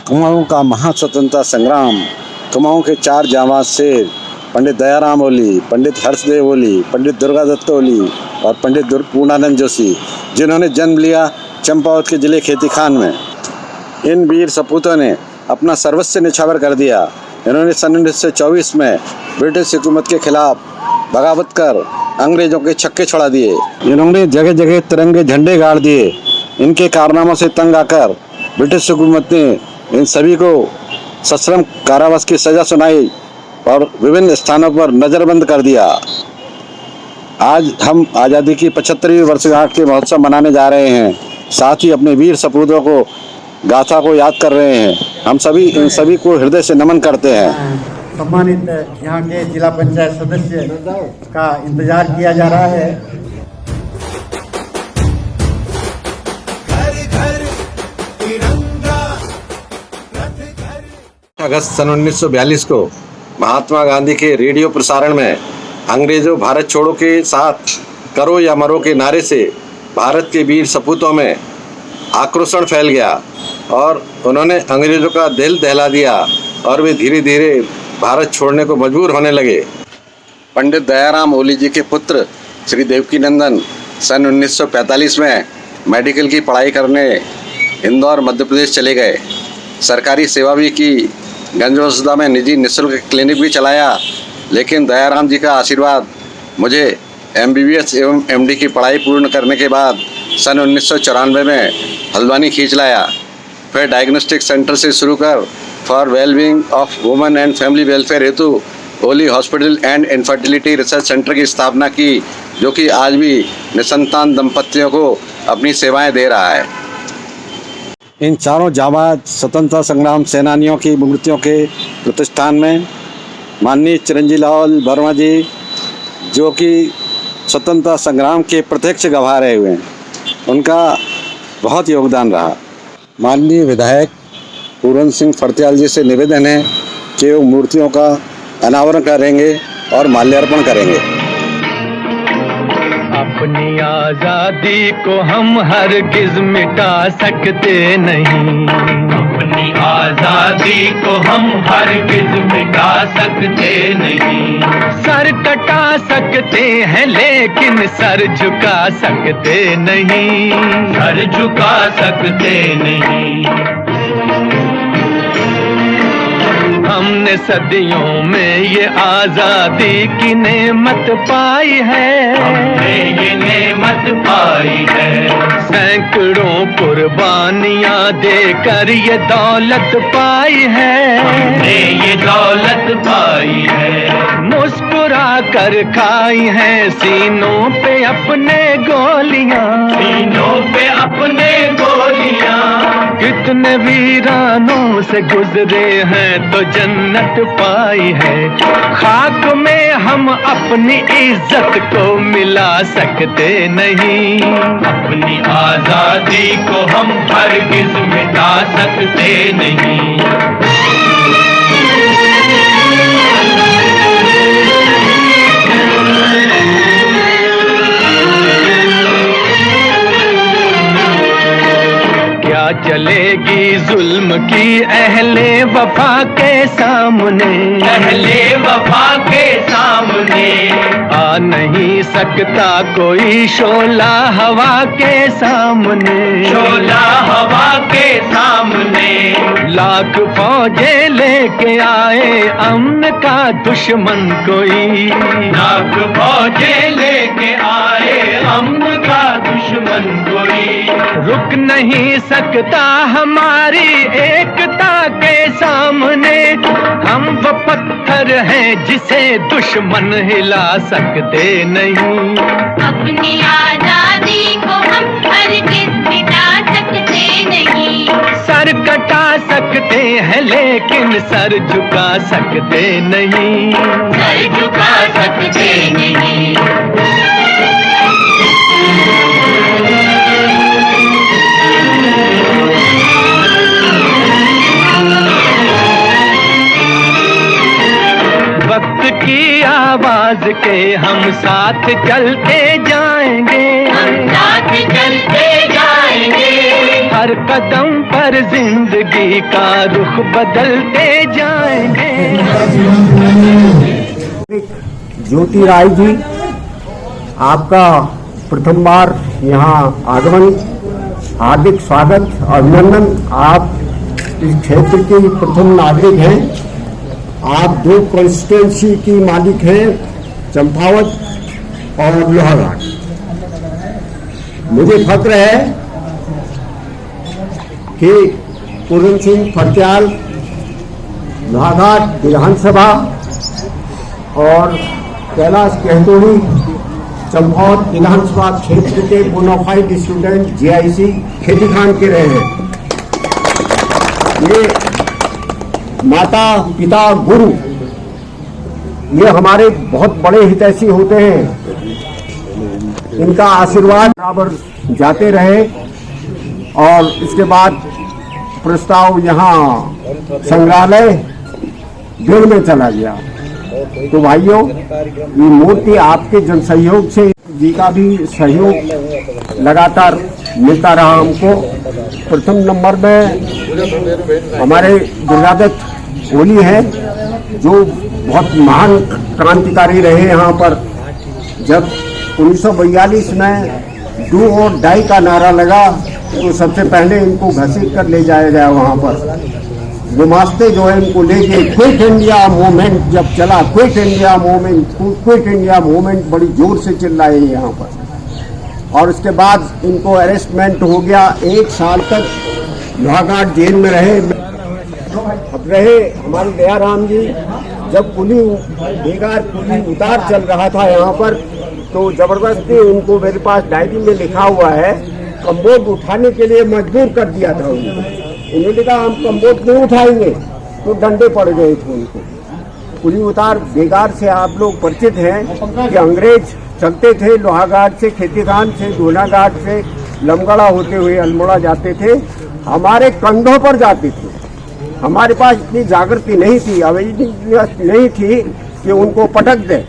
कुमाऊं का महास्वतंत्रता संग्राम, कुमाऊं के 4 जांबाज शेर पंडित दयाराम ओली, पंडित हर्षदेव ओली, पंडित दुर्गादत्त ओली और पंडित पूर्णानंद जोशी, जिन्होंने जन्म लिया चंपावत के जिले खेती खान में। इन वीर सपूतों ने अपना सर्वस्व निछावर कर दिया। इन्होंने सन 1924 में ब्रिटिश हुकूमत के खिलाफ बगावत कर अंग्रेजों के छक्के छुड़ा दिए। इन्होंने जगह जगह तिरंगे झंडे गाड़ दिए। इनके कारनामों से तंग आकर ब्रिटिश हुकूमत ने इन सभी को सश्रम कारावास की सजा सुनाई और विभिन्न स्थानों पर नज़रबंद कर दिया। आज हम आज़ादी की 75वीं वर्षगांठ के महोत्सव मनाने जा रहे हैं, साथ ही अपने वीर सपूतों को गाथा को याद कर रहे हैं। हम सभी इन सभी को हृदय से नमन करते हैं। सम्मानित यहाँ के जिला पंचायत सदस्य का इंतजार किया जा रहा है। अगस्त सन 1942 को महात्मा गांधी के रेडियो प्रसारण में अंग्रेजों भारत छोड़ो के साथ करो या मरो के नारे से भारत के वीर सपूतों में आक्रोशन फैल गया और उन्होंने अंग्रेजों का दिल दहला दिया और वे धीरे धीरे भारत छोड़ने को मजबूर होने लगे। पंडित दयाराम ओली जी के पुत्र श्री देवकीनंदन सन 1945 में मेडिकल की पढ़ाई करने इंदौर मध्य प्रदेश चले गए। सरकारी सेवा भी की, गंजवसुधा में निजी निःशुल्क क्लिनिक भी चलाया, लेकिन दयाराम जी का आशीर्वाद मुझे MBBS एवं MD की पढ़ाई पूर्ण करने के बाद सन 1994 में हल्द्वानी खींच लाया। फिर डायग्नोस्टिक सेंटर से शुरू कर for wellbeing of women and family welfare हेतु Oli hospital and infertility research centre की स्थापना की, जो कि आज भी निसंतान दंपतियों को अपनी सेवाएं दे रहा है। इन चारों जाबाज स्वतंत्रता संग्राम सेनानियों की मूर्तियों के प्रतिष्ठान में माननीय चिरंजीवी लाल वर्मा जी, जो कि स्वतंत्रता संग्राम के प्रत्यक्ष गवाह रहे हुए हैं, उनका बहुत योगदान रहा। माननीय विधायक पूरन सिंह फर्त्याल जी से निवेदन है कि वो मूर्तियों का अनावरण करेंगे और माल्यार्पण करेंगे। अपनी आजादी को हम हरगिज मिटा सकते नहीं, अपनी आजादी को हम हरगिज मिटा सकते नहीं। सर कटा सकते हैं लेकिन सर झुका सकते नहीं, सर झुका सकते नहीं। हमने सदियों में ये आजादी की नेमत पाई है, हमने ये नेमत पाई है। सैकड़ों कुर्बानियां देकर ये दौलत पाई है, हमने ये दौलत पाई है। मुस्कुरा कर खाई है सीनों पे अपने गोलियां, सीनों पे अपने गोलियां। कितने वीरानों से गुजरे हैं तो जन्नत पाई है। खाक में हम अपनी इज्जत को मिला सकते नहीं, अपनी आजादी को हम हरगिज मिटा सकते नहीं। चलेगी जुल्म की अहले वफा के सामने, अहले वफा के सामने। आ नहीं सकता कोई शोला हवा के सामने, शोला हवा के सामने। लाख फौजें लेके आए अमन का दुश्मन कोई, लाख फौजें लेके आए अमन का दुश्मन कोई। रुक नहीं सकता हमारी एकता के सामने। हम वो पत्थर हैं जिसे दुश्मन हिला सकते नहीं। अपनी आजादी को हम हरगिज मिटा सकते नहीं। सर कटा सकते हैं लेकिन सर झुका सकते नहीं, सर झुका सकते नहीं। वक्त की आवाज के हम साथ चलते जाएंगे, हम साथ चलते जाएंगे। हर कदम पर जिंदगी का रुख बदलते जाएंगे। ज्योति राय जी, आपका प्रथम बार यहाँ आगमन, हार्दिक स्वागत, अभिनंदन। आप इस क्षेत्र के प्रथम नागरिक हैं। आप 2 कॉन्स्टिट्यूंसी की मालिक हैं, चंपावत और लोहाघाट। मुझे फक्र है कि पूरन सिंह फर्त्याल लोहाघाट विधानसभा और कैलाश कहतोड़ी चंपावत विधानसभा क्षेत्र के बोनाफाइड स्टूडेंट जीआईसी खेती खान के रहे हैं। ये माता पिता गुरु ये हमारे बहुत बड़े हितैषी होते हैं। इनका आशीर्वाद बराबर जाते रहे और इसके बाद प्रस्ताव यहाँ संग्रहालय डेढ़ में चला गया। तो भाइयों, ये मूर्ति आपके जन सहयोग से जी का भी सहयोग लगातार मिलता रहा हमको। प्रथम नंबर में हमारे दुर्गादत्त ओली है, जो बहुत महान क्रांतिकारी रहे यहाँ पर। जब 1942 में डू और डाई का नारा लगा तो सबसे पहले इनको घसीट कर ले जाया गया वहाँ पर। गुमास्ते जो है इनको लेके क्विट इंडिया मूवमेंट जब चला, क्विट इंडिया मूवमेंट बड़ी जोर से चिल्लाए यहाँ पर। और उसके बाद इनको अरेस्टमेंट हो गया, 1 साल तक लोहाघाट जेल में रहे। अब रहे हमारे दयाराम जी, जब पुली उतार चल रहा था यहाँ पर, तो जबरदस्ती उनको मेरे पास डायरी में लिखा हुआ है, कम्बोर्ड उठाने के लिए मजबूर कर दिया था उनको। उन्होंने कहा हम कम्बोर्ड नहीं उठाएंगे, तो डंडे पड़ गए थे उनको। पुली उतार बेगार से आप लोग परिचित हैं कि अंग्रेज चलते थे लोहाघाट से, खेतीखान से, दोनाघाट से लमगड़ा होते हुए अल्मोड़ा जाते थे, हमारे कंधों पर जाते थे। हमारे पास इतनी जागृति नहीं थी, अवेयरनेस नहीं थी कि उनको पटक दे,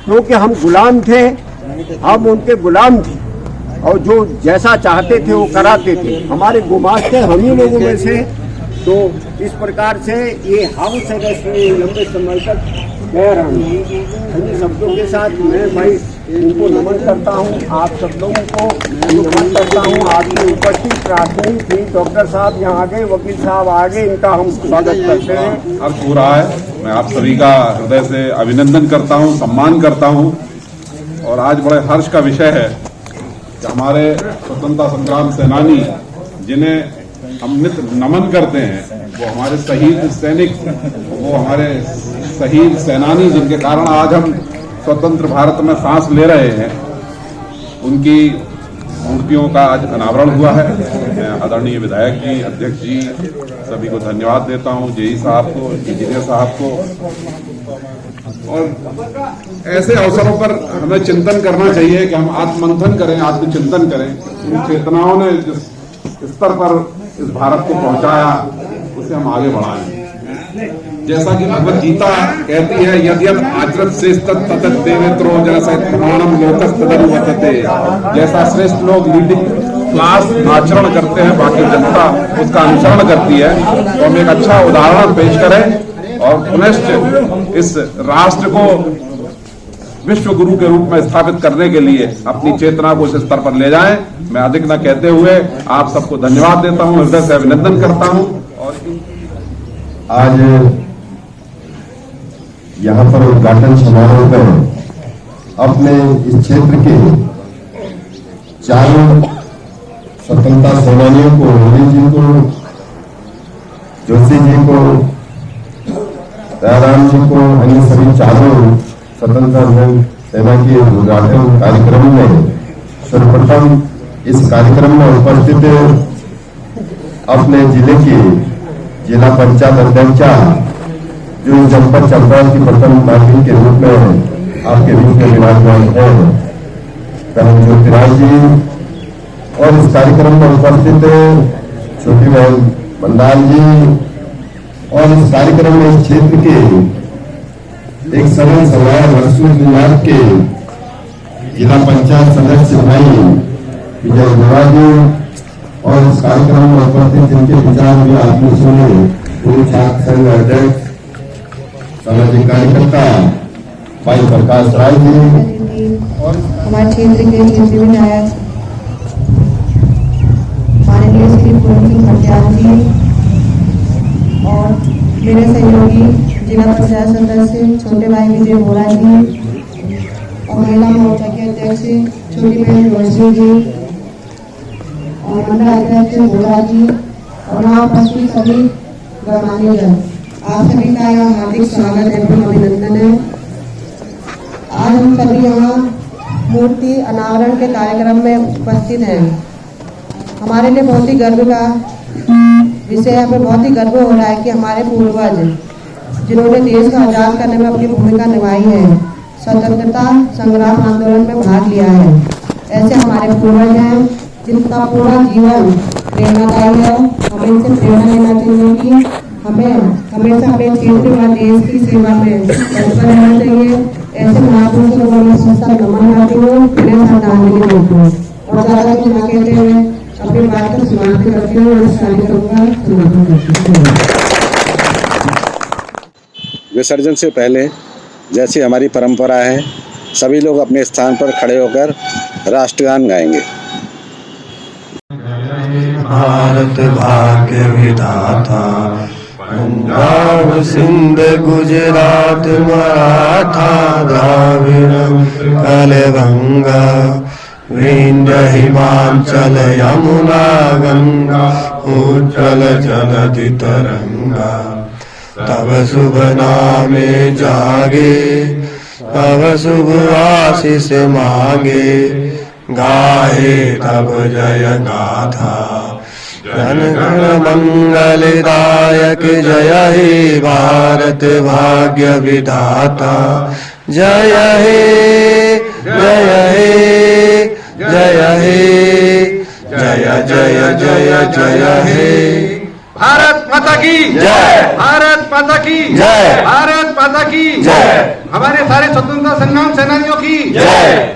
क्योंकि हम गुलाम थे, हम उनके गुलाम थे और जो जैसा चाहते थे वो कराते थे। हमारे गुमास्ते हम ही लोगों में से। तो इस प्रकार से ये हाउस अरेस्ट में लंबे समय तक गए रहे। इन शब्दों के साथ मैं भाई इनको नमन करता हूँ, आप सब लोगों को नमन करता हूँ। आपकी उपस्थित प्रार्थना थी, डॉक्टर साहब यहाँ आ गए, वकील साहब आ गए, इनका हम स्वागत करते हैं। अर्थ हो रहा है, मैं आप सभी का हृदय से अभिनंदन करता हूँ, सम्मान करता हूँ। और आज बड़े हर्ष का विषय है कि हमारे स्वतंत्रता संग्राम सेनानी, जिन्हें हम नित्य नमन करते हैं, वो हमारे शहीद सैनिक, वो हमारे शहीद सेनानी, जिनके कारण आज हम स्वतंत्र भारत में सांस ले रहे हैं, उनकी मूर्तियों का आज अनावरण हुआ है। मैं आदरणीय विधायक जी, अध्यक्ष जी, सभी को धन्यवाद देता हूँ, जेई साहब को, इंजीनियर साहब को। और ऐसे अवसरों पर हमें चिंतन करना चाहिए कि हम आत्ममंथन करें, आत्मचिंतन करें। इन चेतनाओं ने जिस स्तर पर इस भारत को पहुंचाया, उसे हम आगे बढ़ाएं। जैसा कि भगवत गीता कहती है, यद्यप आचरत श्रेष्ठ तत् देवेत्रो जैसा प्रमाणम लोकस तदनुवर्तते। जैसा श्रेष्ठ लोग लीडिंग क्लास आचरण करते हैं, बाकी जनता उसका अनुसरण करती है। तो हम एक अच्छा उदाहरण पेश करें और पुनश्च इस राष्ट्र को विश्व गुरु के रूप में स्थापित करने के लिए अपनी चेतना को इस स्तर पर ले जाएं। मैं अधिक न कहते हुए आप सबको धन्यवाद देता हूं, हृदय से अभिनंदन करता हूं। और आज यहाँ पर उद्घाटन समारोह में अपने इस क्षेत्र के 4 स्वतंत्रता सेनानियों को, मोदी जी को, जोशी जी को, दयाराम जी को, अन्य सभी 4 स्वतंत्रता सेना के उद्घाटन कार्यक्रम में सर्वप्रथम इस कार्यक्रम में उपस्थित अपने जिले की जिला पंचायत अध्यक्षा, जो जनपद चंपावत की प्रथम नागरिक के रूप में आपके बीच में विराजमान है, बहन ज्योति राय जी, और इस कार्यक्रम में उपस्थित छोटी बहन बंदाल जी, और इस कार्यक्रम में इस क्षेत्र के एक सरल समाज रसूल विभाग के जिला पंचायत सदस्य भाई विजय गुरा जी, और इस कार्यक्रम में उपस्थित जिनके विचार भी आपने सुने, पूर्व छात्र संघ अध्यक्ष सामाजिक कार्यकर्ता भाई प्रकाश राय जी और हमारे क्षेत्र के क्षेत्रीय विधायक माननीय श्री पूर्ण सिंह भटियाल जी और मेरे सहयोगी जिला पंचायत सदस्य छोटे भाई विजय बोरा जी और महिला मोर्चा के अध्यक्ष छोटी बहन रोशनी जी और मंडल अध्यक्ष बोरा जी और यहाँ उपस्थित सभी गणमान्य जन, आप सभी का यहाँ हार्दिक स्वागत एवं अभिनंदन है। आज हम सभी यहाँ मूर्ति अनावरण के कार्यक्रम में उपस्थित हैं। हमारे लिए बहुत ही गर्व का विषय, हमें बहुत ही गर्व हो रहा है कि हमारे पूर्वज जिन्होंने देश को आजाद करने में अपनी भूमिका निभाई है, स्वतंत्रता संग्राम आंदोलन में भाग लिया है, ऐसे हमारे पूर्वज हैं जिनका पूरा जीवन प्रेरणादायी है। हमें इनसे प्रेरणा लेना चाहिए कि हमें हमेशा अपने क्षेत्र व देश की सेवा में तत्पर रहना चाहिए। ऐसे महापुरुषों को मैं संस्था नमन करती हूँ, उन्हें श्रद्धांजलि देती हूँ और ज्यादा कुछ न कहते हुए अपनी बात को समाप्त करती हूँ और इस कार्यक्रम का समापन करती हूँ। विसर्जन से पहले जैसी हमारी परंपरा है, सभी लोग अपने स्थान पर खड़े होकर राष्ट्रगान गाएंगे। भारत भाग्य विधाता, पंजाब सिंध गुजरात मराठा द्राविड़ कलबंगा, विंध्य हिमाचल यमुना गंगा, उज्जल जलधि तरंगा। तब शुभ नामे जागे, तब शुभ आशीष मांगे, गाहे तब जय गाथा। जन गण मंगलदायक जय हे भारत भाग्य विधाता। जय हे जय हे जय हे जय जय जय जय हे। भारत माता की जय, भारत माता की जय, भारत माता की जय, हमारे सारे स्वतंत्रता संग्राम सेनानियों की जय।